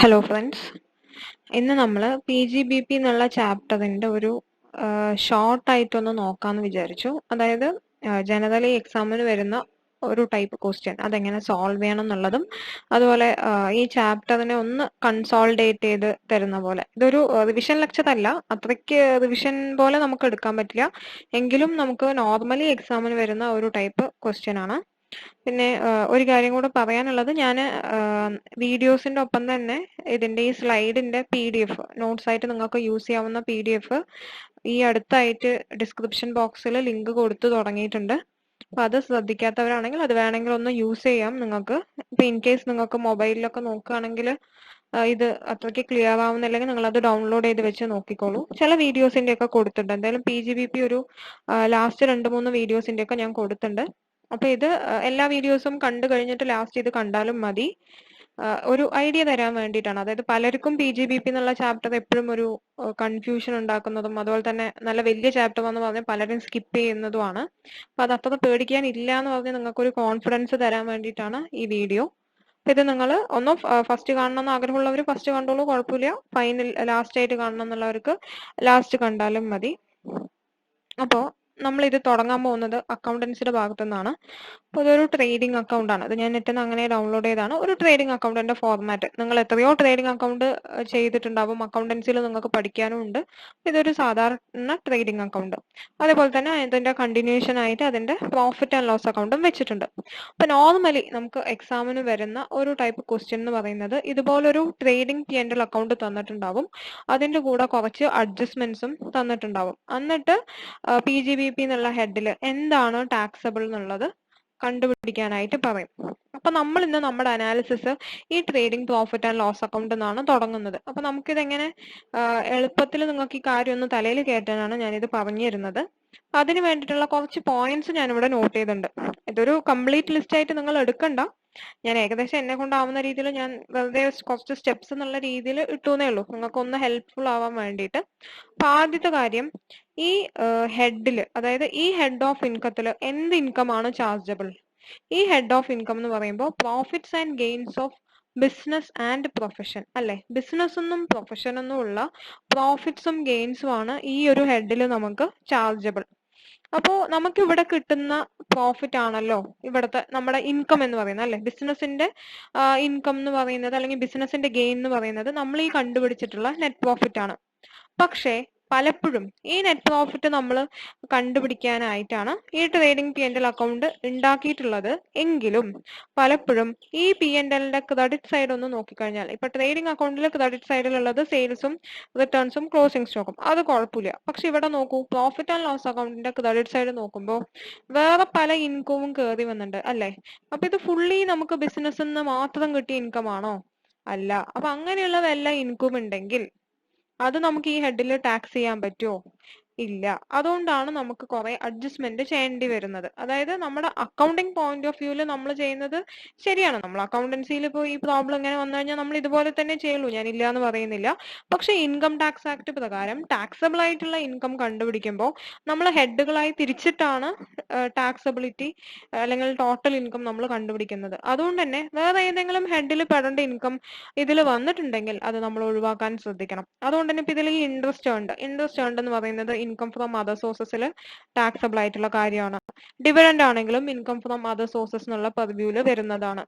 Hello friends, ഇന്ന് നമ്മൾ PGBP എന്നുള്ള ചാപ്റ്ററിന്റെ ഒരു ഷോർട്ട് ആയിട്ടൊന്ന് നോക്കാമെന്ന് വിചാരിച്ചു. അതായത് ജനറലി എക്സാമിന് വരുന്ന ഒരു ടൈപ്പ് ക്വസ്റ്റ്യൻ അതെങ്ങനെ സോൾവ് ചെയ്യണം എന്നുള്ളതും, അതുപോലെ ഈ ചാപ്റ്ററിനെ ഒന്ന് കൺസോൾഡേറ്റ് ചെയ്ത് തരുന്ന പോലെ. ഇതൊരു റിവിഷൻ ലെക്ചർ അല്ല, അത്രയ്ക്ക് റിവിഷൻ പോലെ നമുക്ക് എടുക്കാൻ പറ്റില്ല, എങ്കിലും നമുക്ക് നോർമലി എക്സാമിന് വരുന്ന ഒരു ടൈപ്പ് ക്വസ്റ്റ്യൻ ആണ്. പിന്നെ ഒരു കാര്യം കൂടെ പറയാനുള്ളത്, ഞാൻ വീഡിയോസിന്റെ ഒപ്പം തന്നെ ഇതിന്റെ ഈ സ്ലൈഡിന്റെ PDF നോട്ട്സ് ആയിട്ട് നിങ്ങൾക്ക് യൂസ് ചെയ്യാവുന്ന PDF ഈ അടുത്തായിട്ട് ഡിസ്ക്രിപ്ഷൻ ബോക്സിൽ ലിങ്ക് കൊടുത്തു തുടങ്ങിയിട്ടുണ്ട്. അപ്പൊ അത് ശ്രദ്ധിക്കാത്തവരാണെങ്കിൽ അത് വേണമെങ്കിൽ ഒന്ന് യൂസ് ചെയ്യാം നിങ്ങൾക്ക്. ഇപ്പൊ ഇൻ കേസ് നിങ്ങൾക്ക് മൊബൈലിലൊക്കെ നോക്കുകയാണെങ്കിൽ ഇത് അത്രയ്ക്ക് ക്ലിയർ ആവുന്നില്ലെങ്കിൽ നിങ്ങൾ അത് ഡൗൺലോഡ് ചെയ്ത് വെച്ച് നോക്കിക്കോളൂ. ചില വീഡിയോസിന്റെ ഒക്കെ കൊടുത്തിട്ടുണ്ട്. എന്തായാലും PGBP ഒരു ലാസ്റ്റ് 2-3 വീഡിയോസിന്റെ ഒക്കെ ഞാൻ കൊടുത്തിട്ടുണ്ട്. അപ്പൊ ഇത് എല്ലാ വീഡിയോസും കണ്ടു കഴിഞ്ഞിട്ട് ലാസ്റ്റ് ഇത് കണ്ടാലും മതി. ഒരു ഐഡിയ തരാൻ വേണ്ടിയിട്ടാണ്. അതായത് പലർക്കും PGBP എന്നുള്ള ചാപ്റ്റർ എപ്പോഴും ഒരു കൺഫ്യൂഷൻ ഉണ്ടാക്കുന്നതും, അതുപോലെ തന്നെ നല്ല വലിയ ചാപ്റ്റർ എന്ന് പറഞ്ഞ് പലരും സ്കിപ്പ് ചെയ്യുന്നതുമാണ്. അപ്പൊ അത് അത്ര പേടിക്കാൻ ഇല്ല എന്ന് പറഞ്ഞ് നിങ്ങൾക്ക് ഒരു കോൺഫിഡൻസ് തരാൻ വേണ്ടിയിട്ടാണ് ഈ വീഡിയോ. ഇത് നിങ്ങൾ ഒന്ന് ഫസ്റ്റ് കാണണം എന്ന് ആഗ്രഹമുള്ളവർ ഫസ്റ്റ് കണ്ടോളൂ, കുഴപ്പമില്ല. ഫൈനൽ ലാസ്റ്റ് ആയിട്ട് കാണണം എന്നുള്ളവർക്ക് ലാസ്റ്റ് കണ്ടാലും മതി. അപ്പോൾ നമ്മൾ ഇത് തുടങ്ങാൻ പോകുന്നത് അക്കൗണ്ടൻസിയുടെ ഭാഗത്തു നിന്നാണ്. അപ്പോൾ ഇതൊരു ട്രേഡിംഗ് അക്കൗണ്ട് ആണ്. ഇത് ഞാൻ നെറ്റിൽ നിന്ന് അങ്ങനെ ഡൗൺലോഡ് ചെയ്താണ്. ഒരു ട്രേഡിംഗ് അക്കൗണ്ടിന്റെ ഫോർമാറ്റ് നിങ്ങൾ എത്രയോ ട്രേഡിംഗ് അക്കൗണ്ട് ചെയ്തിട്ടുണ്ടാവും, അക്കൗണ്ടൻസിയിൽ നിങ്ങൾക്ക് പഠിക്കാനും ഉണ്ട്. ഇതൊരു സാധാരണ ട്രേഡിംഗ് അക്കൗണ്ട്. അതേപോലെ തന്നെ ഇതിന്റെ കണ്ടിന്യൂഷൻ ആയിട്ട് അതിന്റെ പ്രോഫിറ്റ് ആൻഡ് ലോസ് അക്കൗണ്ടും വെച്ചിട്ടുണ്ട്. അപ്പൊ നോർമലി നമുക്ക് എക്സാമിന് വരുന്ന ഒരു ടൈപ്പ് ക്വസ്റ്റ്യൻ എന്ന് പറയുന്നത്, ഇതുപോലൊരു ട്രേഡിംഗ് P&L അക്കൗണ്ട് തന്നിട്ടുണ്ടാവും, അതിന്റെ കൂടെ കുറച്ച് അഡ്ജസ്റ്റ്മെന്റ്സും തന്നിട്ടുണ്ടാവും. എന്നിട്ട് PGBP എന്നുള്ള ഹെഡിൽ എന്താണ് ടാക്സബിൾ എന്നുള്ളത് കണ്ടുപിടിക്കാനായിട്ട് പറയും. അപ്പൊ നമ്മൾ ഇന്ന് നമ്മുടെ അനാലിസിസ് ഈ trading profit and loss account എന്നാണ് തുടങ്ങുന്നത്. അപ്പൊ നമുക്കിതെങ്ങനെ എളുപ്പത്തിൽ നിങ്ങൾക്ക് ഈ കാര്യം ഒന്ന് തലയിൽ കയറ്റാനാണ് ഞാനിത് പറഞ്ഞു തരുന്നത്. അതിന് വേണ്ടിയിട്ടുള്ള കുറച്ച് പോയിന്റ്സ് ഞാനിവിടെ നോട്ട് ചെയ്തിട്ടുണ്ട്. ഇതൊരു കംപ്ലീറ്റ് ലിസ്റ്റ് ആയിട്ട് നിങ്ങൾ എടുക്കണ്ട, ഞാൻ ഏകദേശം എന്നെ കൊണ്ടാവുന്ന രീതിയിൽ ഞാൻ വെറുതെ കുറച്ച് സ്റ്റെപ്സ് എന്നുള്ള രീതിയിൽ ഇട്ടുന്നേ ഉള്ളൂ, നിങ്ങൾക്ക് ഒന്ന് ഹെൽപ്ഫുൾ ആവാൻ വേണ്ടിയിട്ട്. അപ്പൊ ആദ്യത്തെ കാര്യം, ഈ ഹെഡിൽ, അതായത് ഈ ഹെഡ് ഓഫ് ഇൻകത്തിൽ എന്ത് ഇൻകം ആണ് ചാർജബിൾ? ഈ ഹെഡ് ഓഫ് ഇൻകം എന്ന് പറയുമ്പോൾ profits and gains of business and profession അല്ലെ. ബിസിനസ് എന്നും പ്രൊഫഷൻ എന്നും ഉള്ള പ്രോഫിറ്റ്സും ഗെയിൻസും ആണ് ഈ ഒരു ഹെഡിൽ നമുക്ക് ചാർജബിൾ. അപ്പോ നമുക്ക് ഇവിടെ കിട്ടുന്ന പ്രോഫിറ്റ് ആണല്ലോ ഇവിടുത്തെ നമ്മുടെ ഇൻകം എന്ന് പറയുന്നത് അല്ലെ. ബിസിനസിന്റെ ഇൻകം എന്ന് പറയുന്നത്, അല്ലെങ്കിൽ ബിസിനസിന്റെ ഗെയിൻ എന്ന് പറയുന്നത് നമ്മൾ ഈ കണ്ടുപിടിച്ചിട്ടുള്ള നെറ്റ് പ്രോഫിറ്റ് ആണ്. പക്ഷേ പലപ്പോഴും ഈ നെറ്റ് പ്രോഫിറ്റ് നമ്മൾ കണ്ടുപിടിക്കാനായിട്ടാണ് ഈ ട്രേഡിംഗ് P&L അക്കൗണ്ട് ഉണ്ടാക്കിയിട്ടുള്ളത്. എങ്കിലും പലപ്പോഴും ഈ P&Lന്റെ ക്രെഡിറ്റ് സൈഡ് ഒന്ന് നോക്കിക്കഴിഞ്ഞാൽ, ഇപ്പൊ ട്രേഡിംഗ് അക്കൗണ്ടിൽ ക്രെഡിറ്റ് സൈഡിലുള്ളത് സെയിൽസും റിട്ടേൺസും ക്ലോസിംഗ് സ്റ്റോക്കും, അത് കുഴപ്പമില്ല. പക്ഷെ ഇവിടെ നോക്കൂ, പ്രോഫിറ്റ് ആൻഡ് ലോസ് അക്കൗണ്ടിന്റെ ക്രെഡിറ്റ് സൈഡ് നോക്കുമ്പോൾ വേറെ പല ഇൻകവും കയറി വന്നിട്ടുണ്ട് അല്ലെ. അപ്പൊ ഇത് ഫുള്ളി നമുക്ക് ബിസിനസ് നിന്ന് മാത്രം കിട്ടിയ ഇൻകം ആണോ? അല്ല. അപ്പൊ അങ്ങനെയുള്ള വല്ല ഇൻകം ഉണ്ടെങ്കിൽ അത് നമുക്ക് ഈ ഹെഡിൽ ടാക്സ് ചെയ്യാൻ പറ്റുമോ? ഇല്ല. അതുകൊണ്ടാണ് നമുക്ക് കുറെ അഡ്ജസ്റ്റ്മെന്റ് ചെയ്യേണ്ടി വരുന്നത്. അതായത് നമ്മുടെ അക്കൗണ്ടിങ് പോയിന്റ് ഓഫ് വ്യൂല് നമ്മൾ ചെയ്യുന്നത് ശരിയാണ്. നമ്മൾ അക്കൗണ്ടൻസിയിൽ ഇപ്പോൾ ഈ പ്രോബ്ലം ഇങ്ങനെ വന്നു കഴിഞ്ഞാൽ നമ്മൾ ഇതുപോലെ തന്നെ ചെയ്യുള്ളൂ, ഞാൻ ഇല്ല എന്ന് പറയുന്നില്ല. പക്ഷെ ഇൻകം ടാക്സ് ആക്ട് പ്രകാരം ടാക്സബിൾ ആയിട്ടുള്ള ഇൻകം കണ്ടുപിടിക്കുമ്പോൾ നമ്മൾ ഹെഡുകളായി തിരിച്ചിട്ടാണ് ടാക്സബിലിറ്റി അല്ലെങ്കിൽ ടോട്ടൽ ഇൻകം നമ്മൾ കണ്ടുപിടിക്കുന്നത്. അതുകൊണ്ട് തന്നെ വേറെ ഏതെങ്കിലും ഹെഡിൽ പെടേണ്ട ഇൻകം ഇതിൽ വന്നിട്ടുണ്ടെങ്കിൽ അത് നമ്മൾ ഒഴിവാക്കാൻ ശ്രദ്ധിക്കണം. അതുകൊണ്ട് തന്നെ ഇപ്പൊ ഇതിൽ ഈ ഇൻട്രസ്റ്റ് ഏൺഡ് എന്ന് പറയുന്നത് ഇൻകം ഫ്രം അതർ സോഴ്സസിൽ ടാക്സബിൾ ആയിട്ടുള്ള കാര്യമാണ്. ഡിവിഡൻഡ് ആണെങ്കിലും ഇൻകം ഫ്രം അതർ സോഴ്സസ് എന്നുള്ള പർവ്യൂല് വരുന്നതാണ്.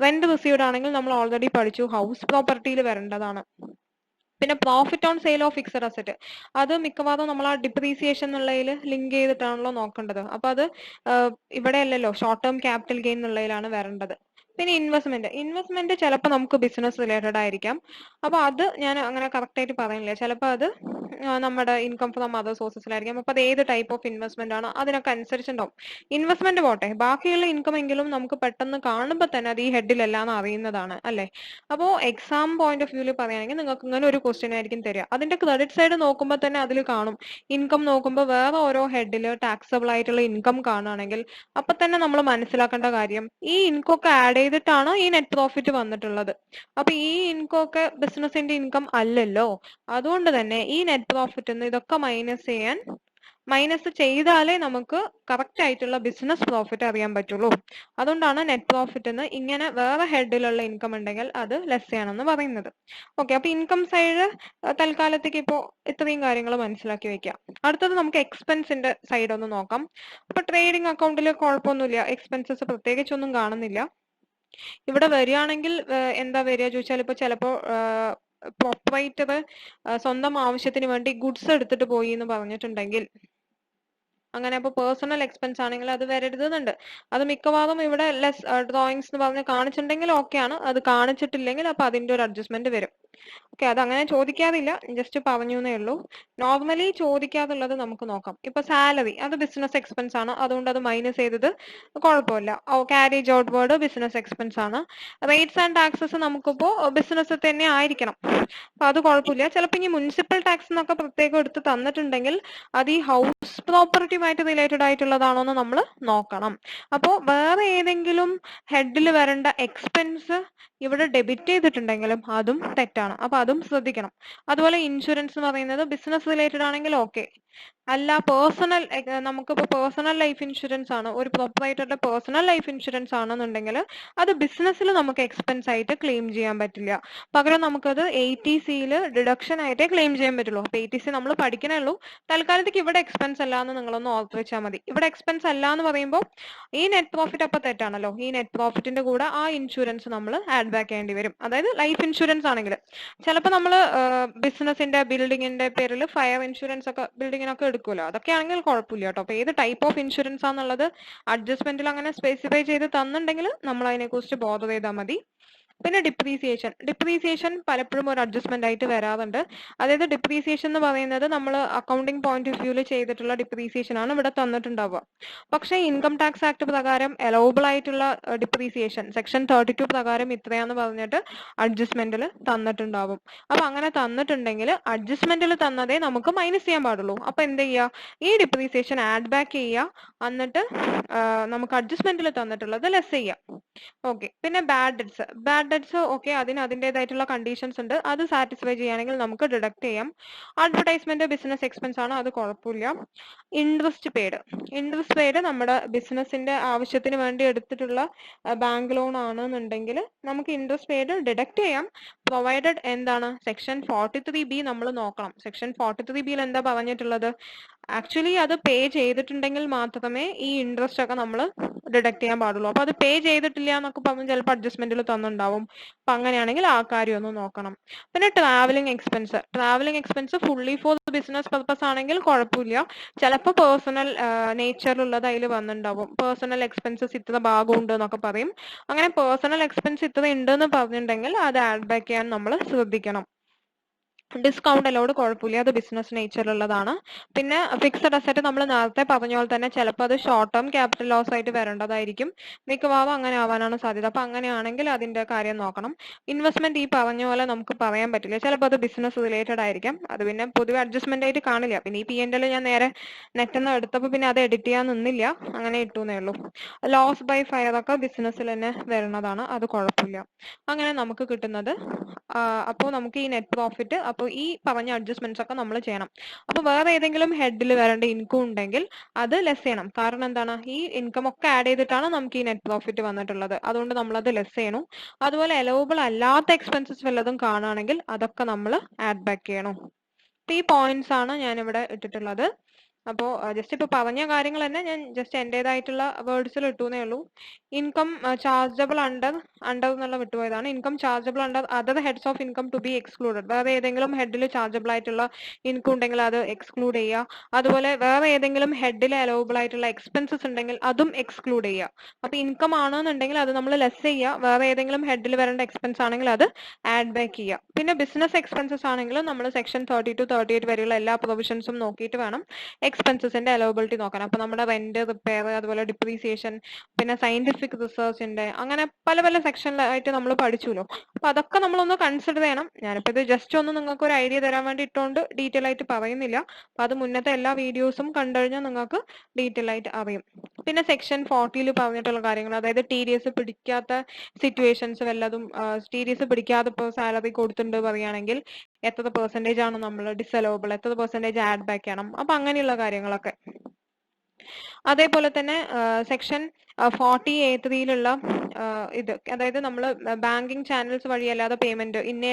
റെന്റ് റിസീവ്ഡ് ആണെങ്കിൽ നമ്മൾ ഓൾറെഡി പഠിച്ചു, ഹൗസ് പ്രോപ്പർട്ടിയിൽ വരേണ്ടതാണ്. പിന്നെ profit on sale of fixed asset, അത് മിക്കവാറും നമ്മൾ ആ ഡിപ്രീസിയേഷൻ എന്നുള്ളതിൽ ലിങ്ക് ചെയ്തിട്ടാണല്ലോ നോക്കേണ്ടത്. അപ്പൊ അത് ഇവിടെ അല്ലല്ലോ, ഷോർട്ട് ടേം ക്യാപിറ്റൽ ഗെയിൻ എന്നുള്ളതിലാണ് വരേണ്ടത്. പിന്നെ ഇൻവെസ്റ്റ്മെന്റ് ചിലപ്പോൾ നമുക്ക് ബിസിനസ് റിലേറ്റഡ് ആയിരിക്കാം. അപ്പൊ അത് ഞാൻ അങ്ങനെ കറക്റ്റ് ആയിട്ട് പറയുന്നില്ല, ചിലപ്പോൾ അത് നമ്മുടെ ഇൻകം ഫ്രം അതർ സോഴ്സസിലായിരിക്കാം. അപ്പൊ അത് ഏത് ടൈപ്പ് ഓഫ് ഇൻവെസ്റ്റ്മെന്റ് ആണ് അതിനൊക്കെ അനുസരിച്ചുണ്ടാവും. ഇൻവെസ്റ്റ്മെന്റ് പോട്ടെ, ബാക്കിയുള്ള ഇൻകം എങ്കിലും നമുക്ക് പെട്ടെന്ന് കാണുമ്പോൾ തന്നെ അത് ഈ ഹെഡിലെല്ലാം അറിയുന്നതാണ് അല്ലെ. അപ്പോൾ എക്സാം പോയിന്റ് ഓഫ് വ്യൂല് പറയുകയാണെങ്കിൽ നിങ്ങൾക്ക് ഇങ്ങനെ ഒരു ക്വസ്റ്റ്യൻ ആയിരിക്കും തരിക. അതിന്റെ ക്രെഡിറ്റ് സൈഡ് നോക്കുമ്പോൾ തന്നെ അതിൽ കാണും, ഇൻകം നോക്കുമ്പോൾ വേറെ ഓരോ ഹെഡിൽ ടാക്സബിൾ ആയിട്ടുള്ള ഇൻകം കാണുകയാണെങ്കിൽ അപ്പൊ തന്നെ നമ്മൾ മനസ്സിലാക്കേണ്ട കാര്യം, ഈ ഇൻകം ഒക്കെ ആഡ് ചെയ്തിട്ടാണ് ഈ നെറ്റ് പ്രോഫിറ്റ് വന്നിട്ടുള്ളത്. അപ്പൊ ഈ ഇൻകം ഒക്കെ ബിസിനസിന്റെ ഇൻകം അല്ലല്ലോ. അതുകൊണ്ട് തന്നെ ഈ നെറ്റ് പ്രോഫിറ്റ് ഇതൊക്കെ മൈനസ് ചെയ്യാൻ മൈനസ് ചെയ്താലേ നമുക്ക് കറക്റ്റ് ആയിട്ടുള്ള ബിസിനസ് പ്രോഫിറ്റ് അറിയാൻ പറ്റുള്ളൂ. അതുകൊണ്ടാണ് നെറ്റ് പ്രോഫിറ്റ് എന്ന് ഇങ്ങനെ വേറെ ഹെഡിലുള്ള ഇൻകം ഉണ്ടെങ്കിൽ അത് ലെസ് ചെയ്യണമെന്ന് പറയുന്നത്. ഓക്കെ, അപ്പൊ ഇൻകം സൈഡ് തൽക്കാലത്തേക്ക് ഇപ്പോൾ ഇത്രയും കാര്യങ്ങൾ മനസ്സിലാക്കി വെക്കാം. അടുത്തത് നമുക്ക് എക്സ്പെൻസിന്റെ സൈഡ് ഒന്ന് നോക്കാം. അപ്പൊ ട്രേഡിംഗ് അക്കൗണ്ടിൽ കുഴപ്പമൊന്നുമില്ല, എക്സ്പെൻസസ് പ്രത്യേകിച്ചൊന്നും കാണുന്നില്ല. ഇവിടെ വരികയാണെങ്കിൽ എന്താ വരിക ചോദിച്ചാൽ, ഇപ്പൊ ചിലപ്പോ പ്രൊപ്പറേറ്റർ സ്വന്തം ആവശ്യത്തിന് വേണ്ടി ഗുഡ്സ് എടുത്തിട്ട് പോയി എന്ന് പറഞ്ഞിട്ടുണ്ടെങ്കിൽ, അങ്ങനെ അപ്പൊ പേഴ്സണൽ എക്സ്പെൻസ് ആണെങ്കിൽ അത് വരരുതെന്നുണ്ട്. അത് മിക്കവാറും ഇവിടെ ലെസ് ഡ്രോയിങ്സ് എന്ന് പറഞ്ഞ് കാണിച്ചിട്ടുണ്ടെങ്കിൽ ഓക്കെയാണ്, അത് കാണിച്ചിട്ടില്ലെങ്കിൽ അപ്പൊ അതിന്റെ ഒരു അഡ്ജസ്റ്റ്മെന്റ് വരും. ഓക്കെ, അത് അങ്ങനെ ചോദിക്കാറില്ല, ജസ്റ്റ് പറഞ്ഞു എന്നേ ഉള്ളൂ. നോർമലി ചോദിക്കാതുള്ളത് നമുക്ക് നോക്കാം. ഇപ്പൊ സാലറി അത് ബിസിനസ് എക്സ്പെൻസ് ആണ്, അതുകൊണ്ട് അത് മൈനസ് ചെയ്തത് കുഴപ്പമില്ല. കാരേജ് ഔട്ട്വേർഡ് ബിസിനസ് എക്സ്പെൻസ് ആണ്. റേറ്റ്സ് ആൻഡ് ടാക്സസ് നമുക്കിപ്പോ ബിസിനസ് തന്നെ ആയിരിക്കണം, അപ്പൊ അത് കുഴപ്പമില്ല. ചിലപ്പോൾ ഇനി മുനിസിപ്പൽ ടാക്സ് എന്നൊക്കെ പ്രത്യേകം എടുത്ത് തന്നിട്ടുണ്ടെങ്കിൽ അത് ഈ ഹൗസ് പ്രോപ്പർട്ടിയുമായിട്ട് റിലേറ്റഡ് ആയിട്ടുള്ളതാണോ എന്ന് നമ്മൾ നോക്കണം. അപ്പോൾ വേറെ ഏതെങ്കിലും ഹെഡിൽ വരേണ്ട എക്സ്പെൻസ് ഇവിടെ ഡെബിറ്റ് ചെയ്തിട്ടുണ്ടെങ്കിലും അതും തെറ്റാണ്, അപ്പൊ അതും ശ്രദ്ധിക്കണം. അതുപോലെ ഇൻഷുറൻസ് എന്ന് പറയുന്നത് ബിസിനസ് റിലേറ്റഡ് ആണെങ്കിൽ ഓക്കെ, അല്ല പേഴ്സണൽ, നമുക്കിപ്പോ പേഴ്സണൽ ലൈഫ് ഇൻഷുറൻസ് ആണ്, ഒരു പ്രൊപ്പറേറ്ററുടെ പേഴ്സണൽ ലൈഫ് ഇൻഷുറൻസ് ആണെന്നുണ്ടെങ്കിൽ അത് ബിസിനസ്സിൽ നമുക്ക് എക്സ്പെൻസ് ആയിട്ട് ക്ലെയിം ചെയ്യാൻ പറ്റില്ല. പകരം നമുക്കത് ATCയിൽ ഡിഡക്ഷൻ ആയിട്ടേ ക്ലെയിം ചെയ്യാൻ പറ്റുള്ളൂ. അപ്പൊ ATC നമ്മൾ പഠിക്കണേ ഉള്ളൂ. തൽക്കാലത്തേക്ക് ഇവിടെ എക്സ്പെൻസ് അല്ല എന്ന് നിങ്ങളൊന്ന് ഓർത്ത് വെച്ചാൽ മതി. ഇവിടെ എക്സ്പെൻസ് അല്ല എന്ന് പറയുമ്പോൾ ഈ നെറ്റ് പ്രോഫിറ്റ് അപ്പൊ തെറ്റാണല്ലോ. ഈ നെറ്റ് പ്രോഫിറ്റിന്റെ കൂടെ ആ ഇൻഷുറൻസ് നമ്മൾ ആഡ് ബാക്ക് ചെയ്യേണ്ടി വരും. അതായത് ലൈഫ് ഇൻഷുറൻസ് ആണെങ്കിൽ ചിലപ്പോൾ നമ്മൾ ബിസിനസിന്റെ ബിൽഡിങ്ങിന്റെ പേരിൽ ഫയർ ഇൻഷുറൻസ് ഒക്കെ ബിൽഡിങ്ങിനൊക്കെ എടുക്കുമല്ലോ, അതൊക്കെ ആണെങ്കിൽ കുഴപ്പമില്ല കേട്ടോ. അപ്പൊ ഏത് ടൈപ്പ് ഓഫ് ഇൻഷുറൻസ് ആണെന്നുള്ളത് അഡ്ജസ്റ്റ്മെന്റിൽ അങ്ങനെ സ്പെസിഫൈ ചെയ്ത് തന്നിട്ടുണ്ടെങ്കിൽ നമ്മൾ അതിനെ കുറിച്ച് ബോധർ ചെയ്താൽ മതി. പിന്നെ ഡിപ്രീസിയേഷൻ പലപ്പോഴും ഒരു അഡ്ജസ്റ്റ്മെന്റ് ആയിട്ട് വരാറുണ്ട്. അതായത് ഡിപ്രീസിയേഷൻ എന്ന് പറയുന്നത് നമ്മൾ അക്കൗണ്ടിങ് പോയിന്റ് ഓഫ് വ്യൂവിൽ ചെയ്തിട്ടുള്ള ഡിപ്രീസിയേഷൻ ആണ് ഇവിടെ തന്നിട്ടുണ്ടാവുക. പക്ഷേ ഇൻകം ടാക്സ് ആക്ട് പ്രകാരം അലൗബിൾ ആയിട്ടുള്ള ഡിപ്രീസിയേഷൻ സെക്ഷൻ 32 പ്രകാരം ഇത്രയാന്ന് പറഞ്ഞിട്ട് അഡ്ജസ്റ്റ്മെന്റിൽ തന്നിട്ടുണ്ടാവും. അപ്പൊ അങ്ങനെ തന്നിട്ടുണ്ടെങ്കിൽ അഡ്ജസ്റ്റ്മെന്റിൽ തന്നതേ നമുക്ക് മൈനസ് ചെയ്യാൻ പാടുള്ളൂ. അപ്പൊ എന്ത് ചെയ്യുക, ഈ ഡിപ്രീസിയേഷൻ ആഡ് ബാക്ക് ചെയ്യുക, എന്നിട്ട് നമുക്ക് അഡ്ജസ്റ്റ്മെന്റിൽ തന്നിട്ടുള്ളത് ലെസ് ചെയ്യാം. ഓക്കെ, പിന്നെ ബാഡ് ഡെറ്റ്സ് ഓക്കെ, അതിന് അതിൻ്റെതായിട്ടുള്ള കണ്ടീഷൻസ് ഉണ്ട്, അത് സാറ്റിസ്ഫൈ ചെയ്യുകയാണെങ്കിൽ നമുക്ക് ഡിഡക്ട് ചെയ്യാം. അഡ്വർടൈസ്മെന്റ് ബിസിനസ് എക്സ്പെൻസ് ആണ്, അത് കുഴപ്പമില്ല. ഇൻട്രസ്റ്റ് പെയ്ഡ് നമ്മുടെ ബിസിനസിന്റെ ആവശ്യത്തിന് വേണ്ടി എടുത്തിട്ടുള്ള ബാങ്ക് ലോൺ ആണെന്നുണ്ടെങ്കിൽ നമുക്ക് ഇൻട്രസ്റ്റ് പെയ്ഡ് ഡിഡക്ട് ചെയ്യാം, പ്രൊവൈഡഡ് എന്താണ് സെക്ഷൻ 43B നമ്മൾ നോക്കണം. സെക്ഷൻ 43Bയിൽ എന്താ പറഞ്ഞിട്ടുള്ളത്, ആക്ച്വലി അത് പേ ചെയ്തിട്ടുണ്ടെങ്കിൽ മാത്രമേ ഈ ഇൻട്രസ്റ്റ് ഒക്കെ നമ്മൾ ഡിഡക്ട് ചെയ്യാൻ പാടുള്ളൂ. അപ്പൊ അത് പേ ചെയ്തിട്ടില്ല എന്നൊക്കെ പറഞ്ഞ് ചിലപ്പോൾ അഡ്ജസ്റ്റ്മെന്റിൽ തന്നിട്ടുണ്ടാവും. അപ്പൊ അങ്ങനെയാണെങ്കിൽ ആ കാര്യം ഒന്ന് നോക്കണം. പിന്നെ travelling expense fully four business purpose ആണെങ്കിൽ കുഴപ്പമില്ല. ചിലപ്പോൾ പേഴ്സണൽ നേച്ചറിലുള്ളത് അതിൽ വന്നിട്ടുണ്ടാവും. പേഴ്സണൽ എക്സ്പെൻസസ് ഇത്ര ഭാഗമുണ്ട് എന്നൊക്കെ പറയും. അങ്ങനെ പേഴ്സണൽ എക്സ്പെൻസ് ഇത്ര ഉണ്ടെന്ന് പറഞ്ഞിട്ടുണ്ടെങ്കിൽ അത് ആഡ് ബാക്ക് ചെയ്യാൻ നമ്മൾ ശ്രദ്ധിക്കണം. ഡിസ്കൗണ്ട് അലോഡ് കുഴപ്പമില്ല, അത് ബിസിനസ് നേച്ചറിലുള്ളതാണ്. പിന്നെ ഫിക്സഡ് അസറ്റ് നമ്മൾ നേരത്തെ പറഞ്ഞ പോലെ തന്നെ ചിലപ്പോൾ അത് ഷോർട്ട് ടേം ക്യാപിറ്റൽ ലോസ് ആയിട്ട് വരേണ്ടതായിരിക്കും, മിക്കവാറും അങ്ങനെ ആവാനാണ് സാധ്യത. അപ്പൊ അങ്ങനെയാണെങ്കിൽ അതിന്റെ കാര്യം നോക്കണം. ഇൻവെസ്റ്റ്മെന്റ് ഈ പറഞ്ഞ പോലെ നമുക്ക് പറയാൻ പറ്റില്ല, ചിലപ്പോൾ അത് ബിസിനസ് റിലേറ്റഡ് ആയിരിക്കും, അത് പിന്നെ പൊതുവെ അഡ്ജസ്റ്റ്മെന്റ് ആയിട്ട് കാണില്ല. പിന്നെ ഈ P&L ഞാൻ നേരെ നെറ്റിൽ എടുത്തപ്പോൾ പിന്നെ അത് എഡിറ്റ് ചെയ്യാൻ നിന്നില്ല, അങ്ങനെ ഇട്ടുന്നേ ഉള്ളൂ. ലോസ് ബൈ ഫയർ ഒക്കെ ബിസിനസ്സിൽ തന്നെ വരുന്നതാണ്, അത് കുഴപ്പമില്ല. അങ്ങനെ നമുക്ക് കിട്ടുന്നത് അപ്പോൾ നമുക്ക് ഈ നെറ്റ് പ്രോഫിറ്റ്, അപ്പോൾ ഈ പറഞ്ഞ അഡ്ജസ്റ്റ്മെന്റ്സ് ഒക്കെ നമ്മൾ ചെയ്യണം. അപ്പൊ വേറെ ഏതെങ്കിലും ഹെഡിൽ വരേണ്ട ഇൻകം ഉണ്ടെങ്കിൽ അത് ലെസ് ചെയ്യണം. കാരണം എന്താണ്, ഈ ഇൻകം ഒക്കെ ആഡ് ചെയ്തിട്ടാണ് നമുക്ക് ഈ നെറ്റ് പ്രോഫിറ്റ് വന്നിട്ടുള്ളത്, അതുകൊണ്ട് നമ്മൾ അത് ലെസ് ചെയ്യണം. അതുപോലെ അലൗബിൾ അല്ലാത്ത എക്സ്പെൻസസ് വല്ലതും കാണുകയാണെങ്കിൽ അതൊക്കെ നമ്മൾ ആഡ് ബാക്ക് ചെയ്യണം. ഈ പോയിന്റ്സ് ആണ് ഞാൻ ഇവിടെ ഇട്ടിട്ടുള്ളത്. അപ്പോൾ ജസ്റ്റ് ഇപ്പോൾ പറഞ്ഞ കാര്യങ്ങൾ തന്നെ ഞാൻ ജസ്റ്റ് എൻ്റെതായിട്ടുള്ള വേർഡ്സിൽ ഇട്ടുന്നേ ഉള്ളൂ. ഇൻകം ചാർജബിൾ അണ്ടർ എന്നുള്ള വിട്ടുപോയതാണ്. Income chargeable under other heads of income to be excluded. വേറെ ഏതെങ്കിലും ഹെഡിൽ ചാർജബിൾ ആയിട്ടുള്ള ഇൻകം ഉണ്ടെങ്കിൽ അത് എക്സ്ക്ലൂഡ് ചെയ്യുക. അതുപോലെ വേറെ ഏതെങ്കിലും ഹെഡിൽ അലൗബിൾ ആയിട്ടുള്ള എക്സ്പെൻസസ് ഉണ്ടെങ്കിൽ അതും എക്സ്ക്ലൂഡ് ചെയ്യുക. അപ്പോൾ ഇൻകം ആണെന്നുണ്ടെങ്കിൽ അത് നമ്മൾ ലെസ് ചെയ്യുക, വേറെ ഏതെങ്കിലും ഹെഡിൽ വരേണ്ട എക്സ്പെൻസ് ആണെങ്കിൽ അത് ആഡ് ബാക്ക് ചെയ്യുക. പിന്നെ ബിസിനസ് എക്സ്പെൻസസ് ആണെങ്കിൽ നമ്മൾ സെക്ഷൻ 32, 38 വരെയുള്ള എല്ലാ പ്രൊവിഷൻസും നോക്കിയിട്ട് വേണം എക്സ്പെൻസസിന്റെ അലൗബിലിറ്റി നോക്കാൻ. അപ്പൊ നമ്മുടെ റെന്റ്, റിപ്പയർ, അതുപോലെ ഡിപ്രീസിയേഷൻ, പിന്നെ സയന്റിഫിക് റിസർച്ചിന്റെ, അങ്ങനെ പല പല സെക്ഷനിലായിട്ട് നമ്മൾ പഠിച്ചുല്ലോ. അപ്പൊ അതൊക്കെ നമ്മളൊന്ന് കൺസിഡർ ചെയ്യണം. ഞാനിപ്പോ ഇത് ജസ്റ്റ് ഒന്ന് നിങ്ങൾക്ക് ഒരു ഐഡിയ തരാൻ വേണ്ടി ഇട്ടുകൊണ്ട് ഡീറ്റെയിൽ ആയിട്ട് പറയുന്നില്ല. അപ്പൊ അത് മുന്നത്തെ എല്ലാ വീഡിയോസും കണ്ടുകഴിഞ്ഞാൽ നിങ്ങൾക്ക് ഡീറ്റെയിൽ ആയിട്ട് അറിയും. പിന്നെ സെക്ഷൻ 40 പറഞ്ഞിട്ടുള്ള കാര്യങ്ങൾ, അതായത് TDS പിടിക്കാത്ത സിറ്റുവേഷൻസ് വല്ലതും, TDS പിടിക്കാതെ ഇപ്പോൾ സാലറി കൊടുത്തിട്ടുണ്ട് പറയുകയാണെങ്കിൽ എത്ര പെർസെന്റേജ് ആണ് നമ്മൾ ഡിസലവബിൾ, എത്ര പെർസെന്റേജ് ആഡ് ബാക്ക് ചെയ്യണം, അപ്പൊ അങ്ങനെയുള്ള കാര്യങ്ങളൊക്കെ. അതേപോലെ തന്നെ സെക്ഷൻ 40A3 ഇത്, അതായത് നമ്മൾ ബാങ്കിങ് ചാനൽസ് വഴിയല്ലാതെ പേയ്മെന്റ് ഇന്നേ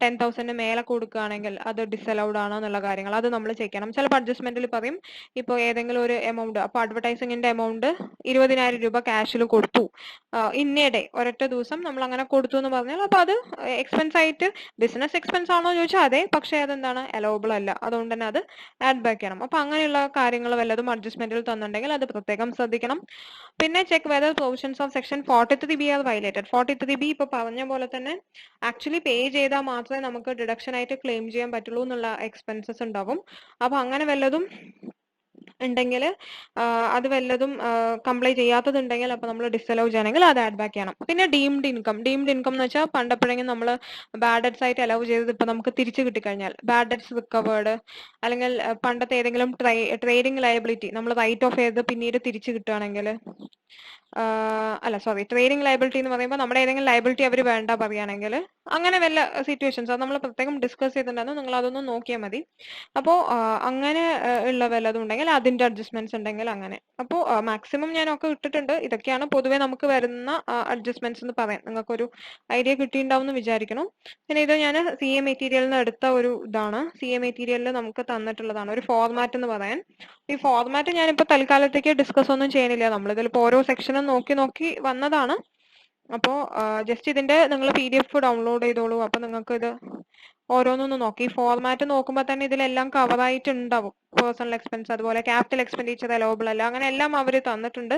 10,000 മേലെ കൊടുക്കുകയാണെങ്കിൽ അത് ഡിസലൗഡ് ആണോ എന്നുള്ള കാര്യങ്ങൾ അത് നമ്മൾ ചെക്ക് ചെയ്യണം. ചിലപ്പോൾ അഡ്ജസ്റ്റ്മെന്റിൽ പറയും ഇപ്പോൾ ഏതെങ്കിലും ഒരു എമൗണ്ട്, അപ്പോൾ അഡ്വർടൈസിംഗിന്റെ എമൗണ്ട് 20,000 രൂപ ക്യാഷിൽ കൊടുത്തു ഇന്നേ ഒരൊറ്റ ദിവസം നമ്മൾ അങ്ങനെ കൊടുത്തു എന്ന് പറഞ്ഞാൽ അപ്പൊ അത് എക്സ്പെൻസ് ആയിട്ട് ബിസിനസ് എക്സ്പെൻസ് ആണോ ചോദിച്ചാൽ അതെ, പക്ഷേ അതെന്താണ് അലൗബിൾ അല്ല, അതുകൊണ്ട് തന്നെ അത് ആഡ് ബാക്ക് ചെയ്യണം. അപ്പൊ അങ്ങനെയുള്ള കാര്യങ്ങൾ വല്ലതും അഡ്ജസ്റ്റ്മെന്റിൽ തന്നിട്ടുണ്ടെങ്കിൽ അത് പ്രത്യേകം ശ്രദ്ധിക്കണം. പിന്നെ check whether provisions of section 43B are violated. 43B ഇപ്പൊ പറഞ്ഞ പോലെ തന്നെ ആക്ച്വലി പേ ചെയ്താൽ മാത്രമേ നമുക്ക് ഡിഡക്ഷൻ ആയിട്ട് ക്ലെയിം ചെയ്യാൻ പറ്റുള്ളൂ എന്നുള്ള എക്സ്പെൻസസ് ഉണ്ടാവും. അപ്പൊ അങ്ങനെ വല്ലതും ഉണ്ടെങ്കിൽ അത് വല്ലതും കംപ്ലൈ ചെയ്യാത്തതുണ്ടെങ്കിൽ അപ്പൊ നമ്മൾ ഡിസലോ ചെയ്യണമെങ്കിൽ അത് ആഡ് ബാക്ക് ചെയ്യണം. പിന്നെ ഡീംഡ് ഇൻകം എന്ന് വെച്ചാൽ പണ്ടെപ്പോഴെങ്കിലും നമ്മൾ ബാഡ് ഡെറ്റ്സ് ആയിട്ട് അലൗ ചെയ്തത് ഇപ്പൊ നമുക്ക് തിരിച്ചു കിട്ടിക്കഴിഞ്ഞാൽ ബാഡ് ഡെറ്റ്സ് റിക്കവേർഡ്, അല്ലെങ്കിൽ പണ്ടത്തെ ഏതെങ്കിലും ട്രേഡിംഗ് ലയബിലിറ്റി നമ്മൾ റൈറ്റ് ഓഫ് ചെയ്ത് പിന്നീട് തിരിച്ചു കിട്ടുകയാണെങ്കിൽ, അല്ല സോറി, ട്രേഡിംഗ് ലയബിലിറ്റി എന്ന് പറയുമ്പോൾ നമ്മുടെ ഏതെങ്കിലും ലയബിലിറ്റി അവർ വേണ്ട പറയുകയാണെങ്കിൽ അങ്ങനെ വല്ല സിറ്റുവേഷൻസ് അത് നമ്മൾ പ്രത്യേകം ഡിസ്കസ് ചെയ്തിട്ടുണ്ടെന്ന് നിങ്ങൾ അതൊന്ന് നോക്കിയാൽ മതി. അപ്പോൾ അങ്ങനെ ഉള്ള വല്ലതും ഉണ്ടെങ്കിൽ അതിന്റെ അഡ്ജസ്റ്റ്മെന്റ്സ് ഉണ്ടെങ്കിൽ അങ്ങനെ. അപ്പോൾ മാക്സിമം ഞാനൊക്കെ ഇട്ടിട്ടുണ്ട്. ഇതൊക്കെയാണ് പൊതുവെ നമുക്ക് വരുന്ന അഡ്ജസ്റ്റ്മെന്റ്സ് എന്ന് പറയാം. നിങ്ങൾക്കൊരു ഐഡിയ കിട്ടിയിട്ടുണ്ടാവും എന്ന് വിചാരിക്കണം. പിന്നെ ഇത് ഞാൻ CA മെറ്റീരിയലിൽ നിന്ന് എടുത്ത ഒരു ഇതാണ്. CA മെറ്റീരിയലിൽ നമുക്ക് തന്നിട്ടുള്ളതാണ് ഒരു ഫോർമാറ്റ് എന്ന് പറയാൻ. ഈ ഫോർമാറ്റ് ഞാനിപ്പോൾ തൽക്കാലത്തേക്ക് ഡിസ്കസ് ഒന്നും ചെയ്യണില്ല. നമ്മളിതിലിപ്പോൾ ഓരോ സെക്ഷനും നോക്കി നോക്കി വന്നതാണ്. അപ്പോൾ ജസ്റ്റ് ഇതിന്റെ നിങ്ങൾ PDF ഡൗൺലോഡ് ചെയ്തോളൂ. അപ്പൊ നിങ്ങൾക്ക് ഇത് ഓരോന്നൊന്ന് നോക്കി ഈ ഫോർമാറ്റ് നോക്കുമ്പോൾ തന്നെ ഇതിലെല്ലാം കവർ ആയിട്ടുണ്ടാവും. പേഴ്സണൽ എക്സ്പെൻസ്, അതുപോലെ ക്യാപിറ്റൽ എക്സ്പെൻഡിച്ചർ അലോബിൾ അല്ല, അങ്ങനെ എല്ലാം അവർ തന്നിട്ടുണ്ട്.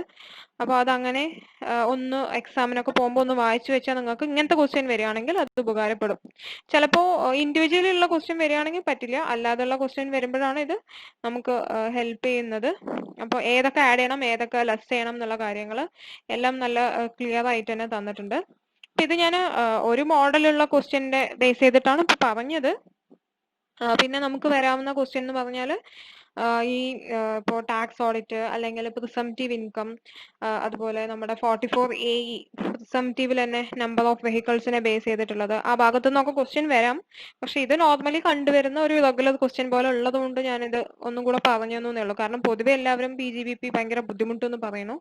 അപ്പോൾ അതങ്ങനെ ഒന്ന് എക്സാമിനൊക്കെ പോകുമ്പോൾ ഒന്ന് വായിച്ചു വെച്ചാൽ നിങ്ങൾക്ക് ഇങ്ങനത്തെ ക്വസ്റ്റ്യൻ വരികയാണെങ്കിൽ അത് ഉപകാരപ്പെടും. ചിലപ്പോൾ ഇൻഡിവിജ്വലി ഉള്ള ക്വസ്റ്റ്യൻ വരികയാണെങ്കിൽ പറ്റില്ല, അല്ലാതെയുള്ള ക്വസ്റ്റ്യൻ വരുമ്പോഴാണ് ഇത് നമുക്ക് ഹെൽപ്പ് ചെയ്യുന്നത്. അപ്പോൾ ഏതൊക്കെ ആഡ് ചെയ്യണം, ഏതൊക്കെ ലെസ് ചെയ്യണം എന്നുള്ള കാര്യങ്ങൾ എല്ലാം നല്ല ക്ലിയർ ആയിട്ട് തന്നെ തന്നിട്ടുണ്ട്. ഇത് ഞാൻ ഒരു മോഡലുള്ള ക്വസ്റ്റ്യന്റെ ബേസ് ചെയ്തിട്ടാണ് ഇപ്പൊ പറഞ്ഞത്. പിന്നെ നമുക്ക് വരാവുന്ന ക്വസ്റ്റ്യൻ എന്ന് പറഞ്ഞാൽ ഈ ഇപ്പോൾ ടാക്സ് ഓഡിറ്റ്, അല്ലെങ്കിൽ പ്രിസംപ്റ്റീവ് ഇൻകം, അതുപോലെ നമ്മുടെ 44AE പ്രിസംപ്റ്റീവിൽ തന്നെ നമ്പർ ഓഫ് വെഹിക്കിൾസിനെ ബേസ് ചെയ്തിട്ടുള്ളത്, ആ ഭാഗത്തു നിന്നൊക്കെ ക്വസ്റ്റ്യൻ വരാം. പക്ഷെ ഇത് നോർമലി കണ്ടുവരുന്ന ഒരു റെഗുലർ ക്വസ്റ്റ്യൻ പോലെ ഉള്ളത് കൊണ്ട് ഞാനിത് ഒന്നും കൂടെ പറഞ്ഞു തന്നേ ഉള്ളൂ. കാരണം പൊതുവെ എല്ലാവരും PGBP ഭയങ്കര ബുദ്ധിമുട്ടെന്ന് പറയുന്നു,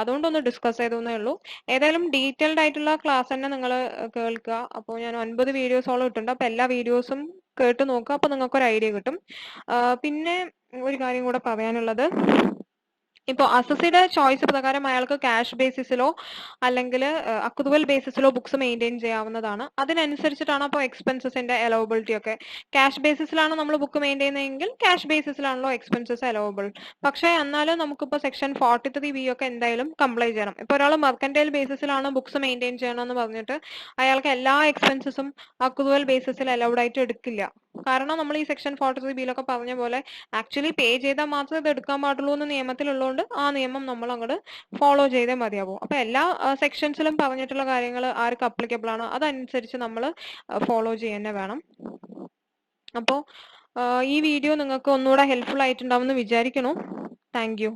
അതുകൊണ്ടൊന്ന് ഡിസ്കസ് ചെയ്തേ ഉള്ളൂ. ഏതായാലും ഡീറ്റെയിൽഡ് ആയിട്ടുള്ള ക്ലാസ് തന്നെ നിങ്ങൾ കേൾക്കുക. അപ്പോൾ ഞാൻ 9 വീഡിയോസോളം ഇട്ടുണ്ട്. അപ്പൊ എല്ലാ വീഡിയോസും കേട്ട് നോക്കുക, അപ്പൊ നിങ്ങൾക്ക് ഒരു ഐഡിയ കിട്ടും. പിന്നെ ഒരു കാര്യം കൂടെ പറയാനുള്ളത്, ഇപ്പോൾ അസസിയുടെ ചോയ്സ് പ്രകാരം അയാൾക്ക് ക്യാഷ് ബേസിസിലോ അല്ലെങ്കിൽ അക്രൂവൽ ബേസിസിലോ ബുക്സ് മെയിൻറ്റെയിൻ ചെയ്യാവുന്നതാണ്. അതിനനുസരിച്ചിട്ടാണ് അപ്പോൾ എക്സ്പെൻസസിന്റെ അലവബിലിറ്റി ഒക്കെ. ക്യാഷ് ബേസിസിലാണ് നമ്മൾ ബുക്ക് മെയിൻറ്റെയിൻ ചെയ്യുന്നതെങ്കിൽ ക്യാഷ് ബേസിസിലാണല്ലോ എക്സ്പെൻസസ് അലവബിൾ. പക്ഷേ എന്നാലും നമുക്കിപ്പോൾ സെക്ഷൻ 43B ഒക്കെ എന്തായാലും കംപ്ലൈ ചെയ്യണം. ഇപ്പോൾ ഒരാൾ മെർക്കന്റൈൽ ബേസിസിലാണ് ബുക്സ് മെയിൻറ്റെയിൻ ചെയ്യണമെന്ന് പറഞ്ഞിട്ട് അയാൾക്ക് എല്ലാ എക്സ്പെൻസസും അക്രൂവൽ ബേസിസിൽ അലൗഡ് ആയിട്ട് എടുക്കില്ല. കാരണം നമ്മൾ ഈ സെക്ഷൻ 43B പറഞ്ഞ പോലെ ആക്ച്വലി പേ ചെയ്താൽ മാത്രമേ ഇത് എടുക്കാൻ പാടുള്ളൂ എന്ന് നിയമത്തിലുള്ളതുകൊണ്ട് ആ നിയമം നമ്മൾ അങ്ങോട്ട് ഫോളോ ചെയ്തേ മതിയാവും. അപ്പൊ എല്ലാ സെക്ഷൻസിലും പറഞ്ഞിട്ടുള്ള കാര്യങ്ങൾ ആർക്ക് അപ്ലിക്കബിൾ ആണ് അതനുസരിച്ച് നമ്മൾ ഫോളോ ചെയ്യാൻ വേണം. അപ്പോൾ ഈ വീഡിയോ നിങ്ങൾക്ക് ഒന്നുകൂടെ ഹെൽപ്ഫുൾ ആയിട്ടുണ്ടാവും എന്ന് വിചാരിക്കുന്നു. Thank you.